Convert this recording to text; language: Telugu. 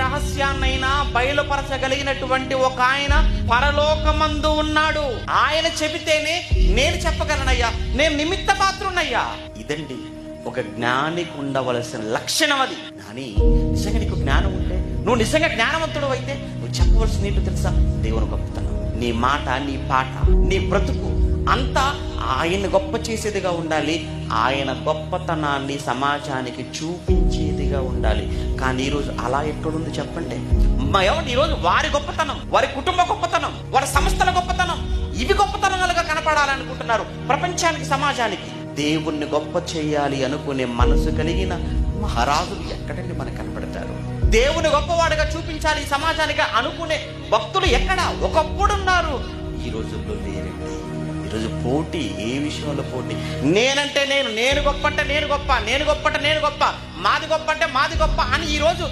రహస్యాన్నైనా బయలుపరచగలిగినటువంటి ఒక ఆయన పరలోకమందు ఉన్నాడు. ఆయన చెబితేనే నేను చెప్పగలనయ్యా, నేను నిమిత్త పాత్రున్నయ్యా. ఇదండి ఒక జ్ఞానికి ఉండవలసిన లక్షణం. అది జ్ఞాని నిజంగా నీకు జ్ఞానం ఉంటే, నువ్వు నిజంగా జ్ఞానవంతుడు అయితే నువ్వు చెప్పవలసింది ఏంటో తెలుసా? దేవుని గొప్పతనం. నీ మాట, నీ పాట, నీ బ్రతుకు అంతా ఆయన గొప్ప చేసేదిగా ఉండాలి. ఆయన గొప్పతనాన్ని సమాజానికి చూపించేదిగా ఉండాలి. కానీ ఈరోజు అలా ఎక్కడుంది చెప్పండి? ఏమంటే ఈరోజు వారి గొప్పతనం, వారి కుటుంబ గొప్పతనం, వారి సంస్థల గొప్పతనం, ఇవి గొప్పతనాలుగా కనపడాలనుకుంటున్నారు ప్రపంచానికి, సమాజానికి. దేవుణ్ణి గొప్ప చేయాలి అనుకునే మనసు కలిగిన మహారాజులు ఎక్కడండి మనకు కనపడతారు? దేవుని గొప్పవాడుగా చూపించాలి సమాజానికి అనుకునే భక్తులు ఎక్కడ ఒకప్పుడు ఉన్నారు, ఈ రోజుల్లో లేరండి. ఈరోజు పోటీ, ఏ విషయంలో పోటీ? నేనంటే నేను గొప్ప అంటే నేను గొప్ప, నేను గొప్ప అంటే నేను గొప్ప, మాది గొప్ప అంటే మాది గొప్ప అని ఈరోజు